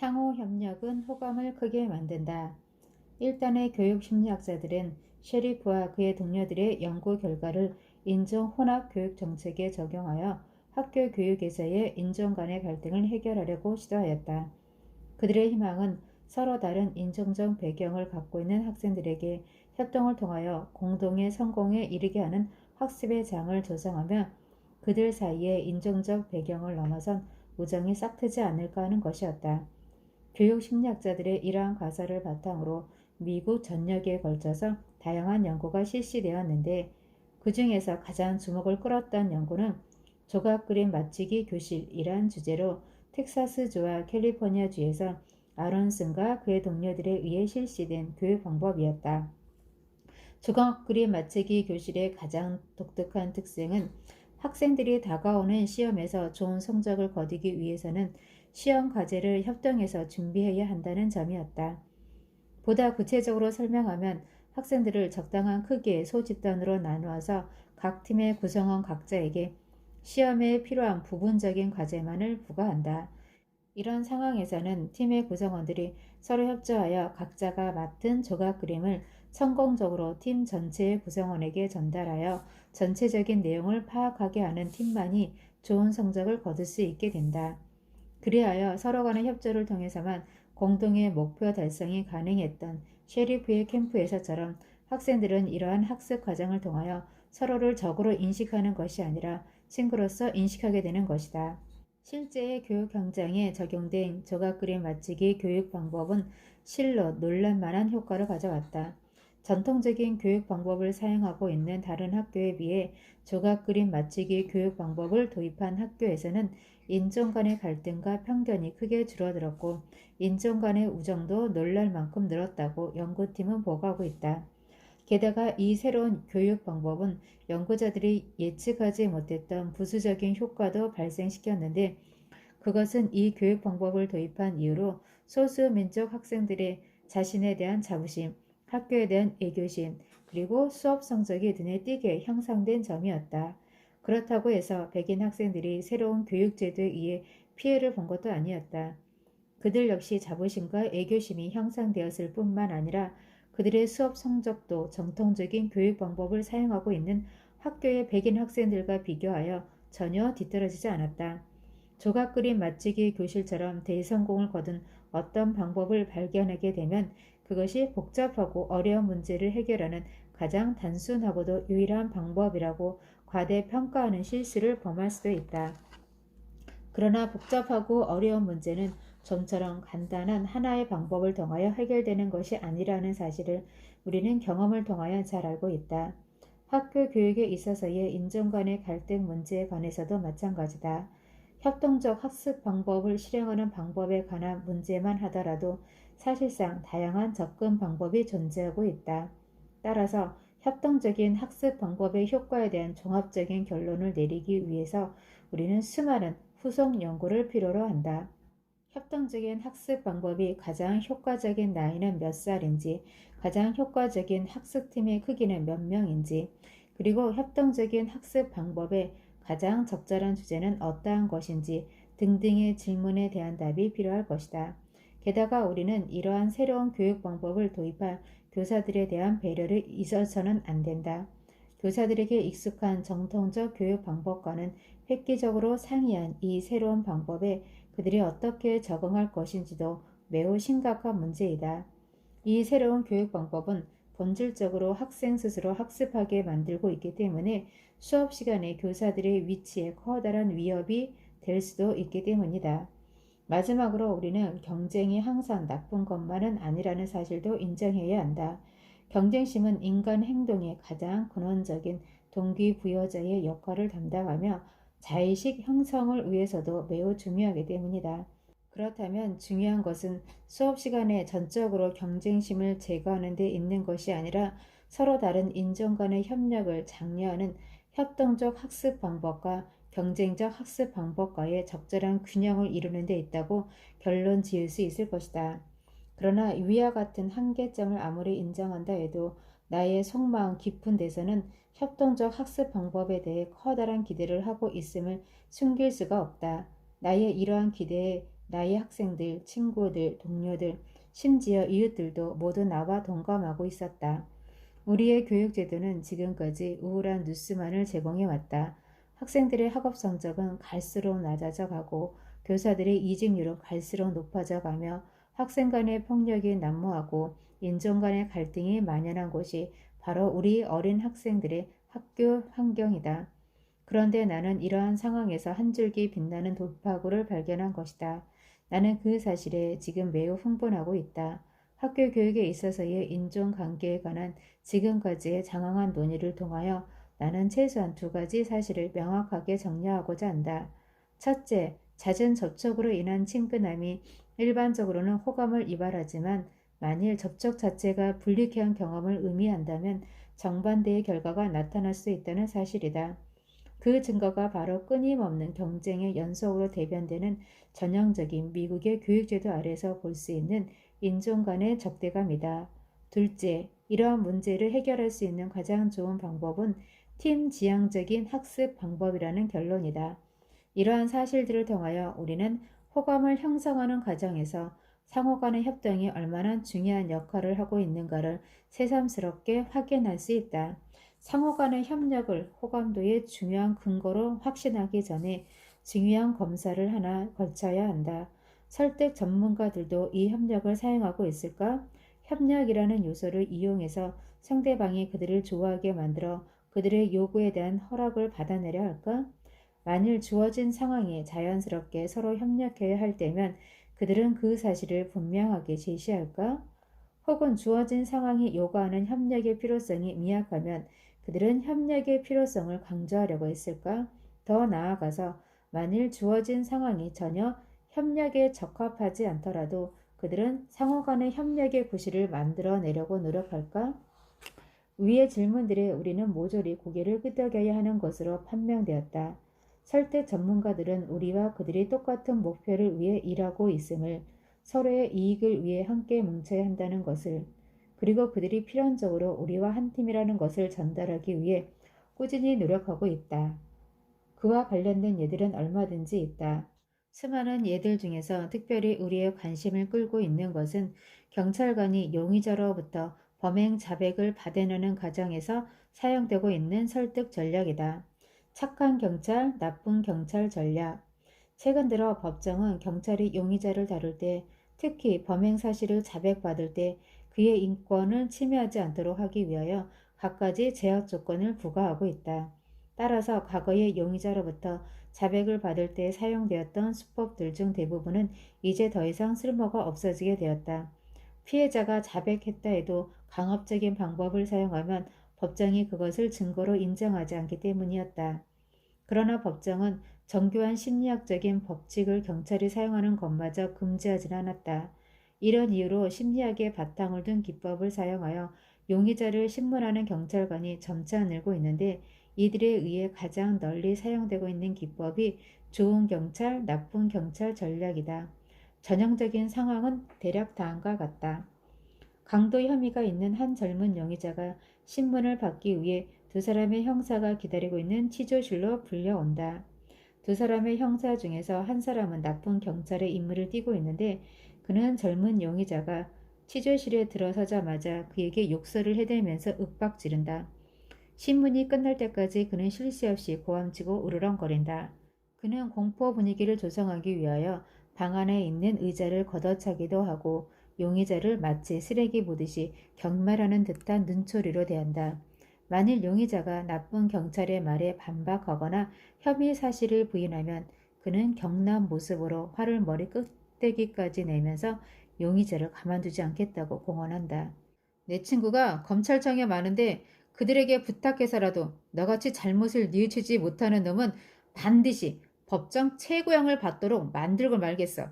상호 협력은 호감을 크게 만든다. 일단의 교육 심리학자들은 셰리프와 그의 동료들의 연구 결과를 인종 혼합 교육 정책에 적용하여 학교 교육에서의 인종 간의 갈등을 해결하려고 시도하였다. 그들의 희망은 서로 다른 인종적 배경을 갖고 있는 학생들에게 협동을 통하여 공동의 성공에 이르게 하는 학습의 장을 조성하며 그들 사이의 인종적 배경을 넘어선 우정이 싹트지 않을까 하는 것이었다. 교육 심리학자들의 이러한 가설을 바탕으로 미국 전역에 걸쳐서 다양한 연구가 실시되었는데 그 중에서 가장 주목을 끌었던 연구는 조각 그림 맞추기 교실이란 주제로 텍사스주와 캘리포니아주에서 아론슨과 그의 동료들에 의해 실시된 교육 방법이었다. 조각 그림 맞추기 교실의 가장 독특한 특징은 학생들이 다가오는 시험에서 좋은 성적을 거두기 위해서는 시험 과제를 협동해서 준비해야 한다는 점이었다. 보다 구체적으로 설명하면 학생들을 적당한 크기의 소집단으로 나누어서 각 팀의 구성원 각자에게 시험에 필요한 부분적인 과제만을 부과한다. 이런 상황에서는 팀의 구성원들이 서로 협조하여 각자가 맡은 조각 그림을 성공적으로 팀 전체의 구성원에게 전달하여 전체적인 내용을 파악하게 하는 팀만이 좋은 성적을 거둘 수 있게 된다. 그리하여 서로 간의 협조를 통해서만 공동의 목표 달성이 가능했던 셰리프의 캠프에서처럼 학생들은 이러한 학습 과정을 통하여 서로를 적으로 인식하는 것이 아니라 친구로서 인식하게 되는 것이다. 실제의 교육 현장에 적용된 조각 그림 맞추기 교육 방법은 실로 놀랄만한 효과를 가져왔다. 전통적인 교육 방법을 사용하고 있는 다른 학교에 비해 조각 그림 맞추기 교육 방법을 도입한 학교에서는 인종 간의 갈등과 편견이 크게 줄어들었고 인종 간의 우정도 놀랄 만큼 늘었다고 연구팀은 보고하고 있다. 게다가 이 새로운 교육 방법은 연구자들이 예측하지 못했던 부수적인 효과도 발생시켰는데 그것은 이 교육 방법을 도입한 이후로 소수민족 학생들의 자신에 대한 자부심, 학교에 대한 애교심, 그리고 수업 성적이 눈에 띄게 향상된 점이었다. 그렇다고 해서 백인 학생들이 새로운 교육제도에 의해 피해를 본 것도 아니었다. 그들 역시 자부심과 애교심이 향상되었을 뿐만 아니라 그들의 수업 성적도 정통적인 교육 방법을 사용하고 있는 학교의 백인 학생들과 비교하여 전혀 뒤떨어지지 않았다. 조각 그림 맞추기 교실처럼 대성공을 거둔 어떤 방법을 발견하게 되면 그것이 복잡하고 어려운 문제를 해결하는 가장 단순하고도 유일한 방법이라고 과대평가하는 실수를 범할 수도 있다. 그러나 복잡하고 어려운 문제는 좀처럼 간단한 하나의 방법을 통하여 해결되는 것이 아니라는 사실을 우리는 경험을 통하여 잘 알고 있다. 학교 교육에 있어서의 인종 간의 갈등 문제에 관해서도 마찬가지다. 협동적 학습 방법을 실행하는 방법에 관한 문제만 하더라도 사실상 다양한 접근 방법이 존재하고 있다. 따라서 협동적인 학습 방법의 효과에 대한 종합적인 결론을 내리기 위해서 우리는 수많은 후속 연구를 필요로 한다. 협동적인 학습 방법이 가장 효과적인 나이는 몇 살인지, 가장 효과적인 학습팀의 크기는 몇 명인지, 그리고 협동적인 학습 방법의 가장 적절한 주제는 어떠한 것인지 등등의 질문에 대한 답이 필요할 것이다. 게다가 우리는 이러한 새로운 교육 방법을 도입할 교사들에 대한 배려를 잊어서는 안 된다. 교사들에게 익숙한 정통적 교육 방법과는 획기적으로 상이한 이 새로운 방법에 그들이 어떻게 적응할 것인지도 매우 심각한 문제이다. 이 새로운 교육 방법은 본질적으로 학생 스스로 학습하게 만들고 있기 때문에 수업 시간에 교사들의 위치에 커다란 위협이 될 수도 있기 때문이다. 마지막으로 우리는 경쟁이 항상 나쁜 것만은 아니라는 사실도 인정해야 한다. 경쟁심은 인간 행동의 가장 근원적인 동기부여자의 역할을 담당하며 자의식 형성을 위해서도 매우 중요하기 때문이다. 그렇다면 중요한 것은 수업 시간에 전적으로 경쟁심을 제거하는 데 있는 것이 아니라 서로 다른 인종 간의 협력을 장려하는 협동적 학습 방법과 경쟁적 학습 방법과의 적절한 균형을 이루는 데 있다고 결론 지을 수 있을 것이다. 그러나 위와 같은 한계점을 아무리 인정한다 해도 나의 속마음 깊은 데서는 협동적 학습 방법에 대해 커다란 기대를 하고 있음을 숨길 수가 없다. 나의 이러한 기대에 나의 학생들, 친구들, 동료들, 심지어 이웃들도 모두 나와 동감하고 있었다. 우리의 교육제도는 지금까지 우울한 뉴스만을 제공해왔다. 학생들의 학업 성적은 갈수록 낮아져 가고 교사들의 이직률은 갈수록 높아져 가며 학생 간의 폭력이 난무하고 인종 간의 갈등이 만연한 곳이 바로 우리 어린 학생들의 학교 환경이다. 그런데 나는 이러한 상황에서 한 줄기 빛나는 돌파구를 발견한 것이다. 나는 그 사실에 지금 매우 흥분하고 있다. 학교 교육에 있어서의 인종관계에 관한 지금까지의 장황한 논의를 통하여 나는 최소한 두 가지 사실을 명확하게 정리하고자 한다. 첫째, 잦은 접촉으로 인한 친근함이 일반적으로는 호감을 유발하지만 만일 접촉 자체가 불리한 경험을 의미한다면 정반대의 결과가 나타날 수 있다는 사실이다. 그 증거가 바로 끊임없는 경쟁의 연속으로 대변되는 전형적인 미국의 교육제도 아래서 볼 수 있는 인종 간의 적대감이다. 둘째, 이러한 문제를 해결할 수 있는 가장 좋은 방법은 팀 지향적인 학습 방법이라는 결론이다. 이러한 사실들을 통하여 우리는 호감을 형성하는 과정에서 상호 간의 협동이 얼마나 중요한 역할을 하고 있는가를 새삼스럽게 확인할 수 있다. 상호 간의 협력을 호감도의 중요한 근거로 확신하기 전에 중요한 검사를 하나 거쳐야 한다. 설득 전문가들도 이 협력을 사용하고 있을까? 협력이라는 요소를 이용해서 상대방이 그들을 좋아하게 만들어 그들의 요구에 대한 허락을 받아내려 할까? 만일 주어진 상황에 자연스럽게 서로 협력해야 할 때면 그들은 그 사실을 분명하게 제시할까? 혹은 주어진 상황이 요구하는 협력의 필요성이 미약하면 그들은 협력의 필요성을 강조하려고 했을까? 더 나아가서 만일 주어진 상황이 전혀 협력에 적합하지 않더라도 그들은 상호 간의 협력의 구실을 만들어내려고 노력할까? 위의 질문들에 우리는 모조리 고개를 끄덕여야 하는 것으로 판명되었다. 설득 전문가들은 우리와 그들이 똑같은 목표를 위해 일하고 있음을, 서로의 이익을 위해 함께 뭉쳐야 한다는 것을, 그리고 그들이 필연적으로 우리와 한 팀이라는 것을 전달하기 위해 꾸준히 노력하고 있다. 그와 관련된 예들은 얼마든지 있다. 수많은 예들 중에서 특별히 우리의 관심을 끌고 있는 것은 경찰관이 용의자로부터 범행 자백을 받아내는 과정에서 사용되고 있는 설득 전략이다. 착한 경찰, 나쁜 경찰 전략. 최근 들어 법정은 경찰이 용의자를 다룰 때, 특히 범행 사실을 자백받을 때 그의 인권을 침해하지 않도록 하기 위하여 갖가지 제약 조건을 부과하고 있다. 따라서 과거의 용의자로부터 자백을 받을 때 사용되었던 수법들 중 대부분은 이제 더 이상 쓸모가 없어지게 되었다. 피해자가 자백했다 해도 강압적인 방법을 사용하면 법정이 그것을 증거로 인정하지 않기 때문이었다. 그러나 법정은 정교한 심리학적인 법칙을 경찰이 사용하는 것마저 금지하지는 않았다. 이런 이유로 심리학의 바탕을 둔 기법을 사용하여 용의자를 신문하는 경찰관이 점차 늘고 있는데, 이들에 의해 가장 널리 사용되고 있는 기법이 좋은 경찰, 나쁜 경찰 전략이다. 전형적인 상황은 대략 다음과 같다. 강도 혐의가 있는 한 젊은 용의자가 신문을 받기 위해 두 사람의 형사가 기다리고 있는 취조실로 불려온다. 두 사람의 형사 중에서 한 사람은 나쁜 경찰의 임무를 띠고 있는데, 그는 젊은 용의자가 취조실에 들어서자마자 그에게 욕설을 해대면서 윽박지른다. 신문이 끝날 때까지 그는 쉴 새 없이 고함치고 으르렁거린다. 그는 공포 분위기를 조성하기 위하여 방 안에 있는 의자를 걷어차기도 하고 용의자를 마치 쓰레기 보듯이 경멸하는 듯한 눈초리로 대한다. 만일 용의자가 나쁜 경찰의 말에 반박하거나 혐의 사실을 부인하면 그는 경나은 모습으로 화를 머리 끝대기까지 내면서 용의자를 가만두지 않겠다고 공언한다. 내 친구가 검찰청에 많은데 그들에게 부탁해서라도 너같이 잘못을 뉘우치지 못하는 놈은 반드시 법정 최고형을 받도록 만들고 말겠어.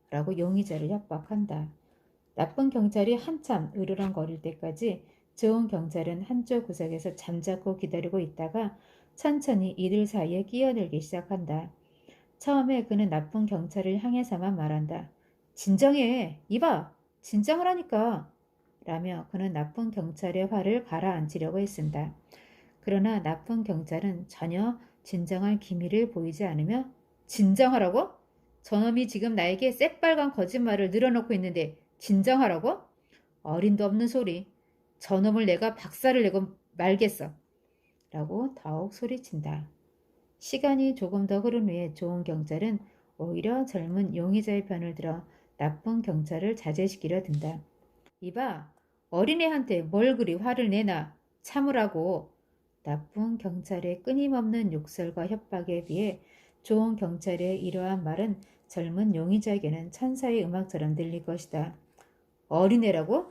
라고 용의자를 협박한다. 나쁜 경찰이 한참 으르렁거릴 때까지 좋은 경찰은 한쪽 구석에서 잠자코 기다리고 있다가 천천히 이들 사이에 끼어들기 시작한다. 처음에 그는 나쁜 경찰을 향해서만 말한다. 진정해. 이봐. 진정을 하니까. 라며 그는 나쁜 경찰의 화를 가라앉히려고 했습니다. 그러나 나쁜 경찰은 전혀 진정할 기미를 보이지 않으며 진정하라고? 저놈이 지금 나에게 새빨간 거짓말을 늘어놓고 있는데 진정하라고? 어림도 없는 소리. 저놈을 내가 박살을 내고 말겠어. 라고 더욱 소리친다. 시간이 조금 더 흐른 후에 좋은 경찰은 오히려 젊은 용의자의 편을 들어 나쁜 경찰을 자제시키려 든다. 이봐, 어린애한테 뭘 그리 화를 내나 참으라고. 나쁜 경찰의 끊임없는 욕설과 협박에 비해 좋은 경찰의 이러한 말은 젊은 용의자에게는 천사의 음악처럼 들릴 것이다. 어린애라고?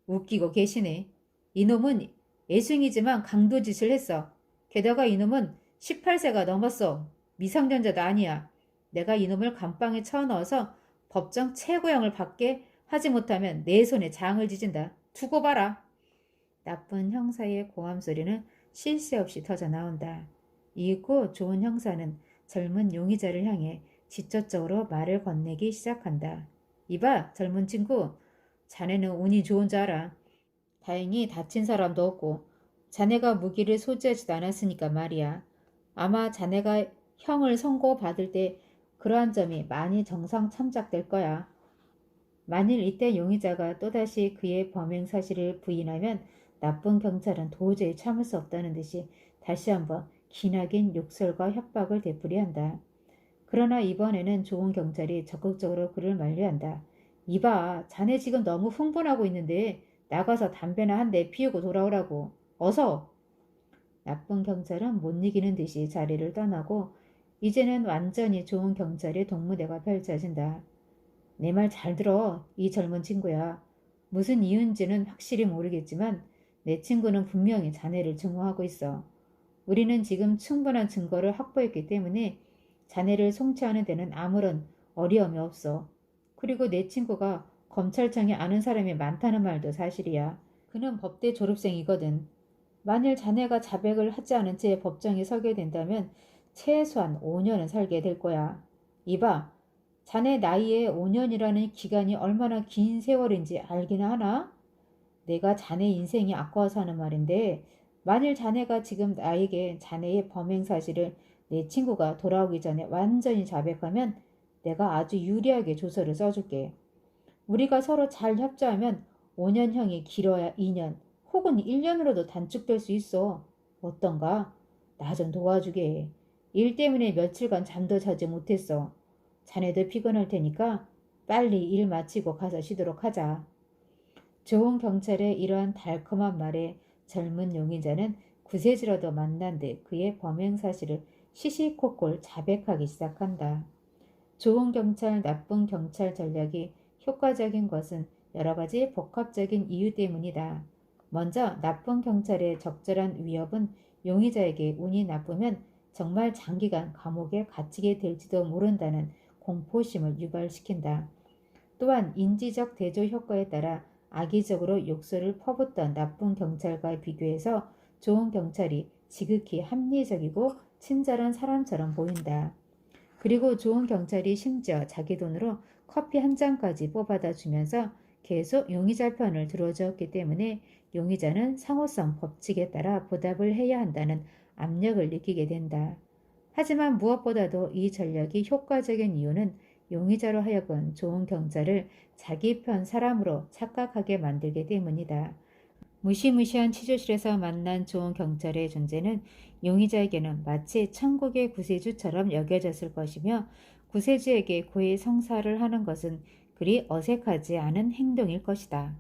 웃기고 계시네. 이놈은 애숭이지만 강도짓을 했어. 게다가 이놈은 18세가 넘었어. 미성년자도 아니야. 내가 이놈을 감방에 쳐넣어서 법정 최고형을 받게 하지 못하면 내 손에 장을 지진다. 두고 봐라. 나쁜 형사의 고함 소리는 쉴 새 없이 터져 나온다. 이윽고 좋은 형사는 젊은 용의자를 향해 직접적으로 말을 건네기 시작한다. 이봐, 젊은 친구. 자네는 운이 좋은 줄 알아. 다행히 다친 사람도 없고 자네가 무기를 소지하지도 않았으니까 말이야. 아마 자네가 형을 선고받을 때 그러한 점이 많이 정상 참작될 거야. 만일 이때 용의자가 또다시 그의 범행 사실을 부인하면 나쁜 경찰은 도저히 참을 수 없다는 듯이 다시 한번 기나긴 욕설과 협박을 되풀이한다. 그러나 이번에는 좋은 경찰이 적극적으로 그를 만류한다. 이봐, 자네 지금 너무 흥분하고 있는데 나가서 담배나 한 대 피우고 돌아오라고. 어서! 나쁜 경찰은 못 이기는 듯이 자리를 떠나고 이제는 완전히 좋은 경찰의 동무대가 펼쳐진다. 내 말 잘 들어, 이 젊은 친구야. 무슨 이유인지는 확실히 모르겠지만 내 친구는 분명히 자네를 증오하고 있어. 우리는 지금 충분한 증거를 확보했기 때문에 자네를 송치하는 데는 아무런 어려움이 없어. 그리고 내 친구가 검찰청에 아는 사람이 많다는 말도 사실이야. 그는 법대 졸업생이거든. 만일 자네가 자백을 하지 않은 채 법정에 서게 된다면 최소한 5년은 살게 될 거야. 이봐, 자네 나이에 5년이라는 기간이 얼마나 긴 세월인지 알기나 하나? 내가 자네 인생이 아까워서 하는 말인데 만일 자네가 지금 나에게 자네의 범행 사실을 내 친구가 돌아오기 전에 완전히 자백하면 내가 아주 유리하게 조서를 써줄게. 우리가 서로 잘 협조하면 5년형이 길어야 2년 혹은 1년으로도 단축될 수 있어. 어떤가? 나 좀 도와주게. 일 때문에 며칠간 잠도 자지 못했어. 자네도 피곤할 테니까 빨리 일 마치고 가서 쉬도록 하자. 좋은 경찰의 이러한 달콤한 말에 젊은 용의자는 구세주라도 만난 듯 그의 범행 사실을 시시콜콜 자백하기 시작한다. 좋은 경찰, 나쁜 경찰 전략이 효과적인 것은 여러 가지 복합적인 이유 때문이다. 먼저 나쁜 경찰의 적절한 위협은 용의자에게 운이 나쁘면 정말 장기간 감옥에 갇히게 될지도 모른다는 공포심을 유발시킨다. 또한 인지적 대조 효과에 따라 악의적으로 욕설을 퍼붓던 나쁜 경찰과 비교해서 좋은 경찰이 지극히 합리적이고 친절한 사람처럼 보인다. 그리고 좋은 경찰이 심지어 자기 돈으로 커피 한 잔까지 뽑아다 주면서 계속 용의자 편을 들어주었기 때문에 용의자는 상호성 법칙에 따라 보답을 해야 한다는 압력을 느끼게 된다. 하지만 무엇보다도 이 전략이 효과적인 이유는 용의자로 하여금 좋은 경찰을 자기 편 사람으로 착각하게 만들기 때문이다. 무시무시한 취조실에서 만난 좋은 경찰의 존재는 용의자에게는 마치 천국의 구세주처럼 여겨졌을 것이며 구세주에게 고해 성사를 하는 것은 그리 어색하지 않은 행동일 것이다.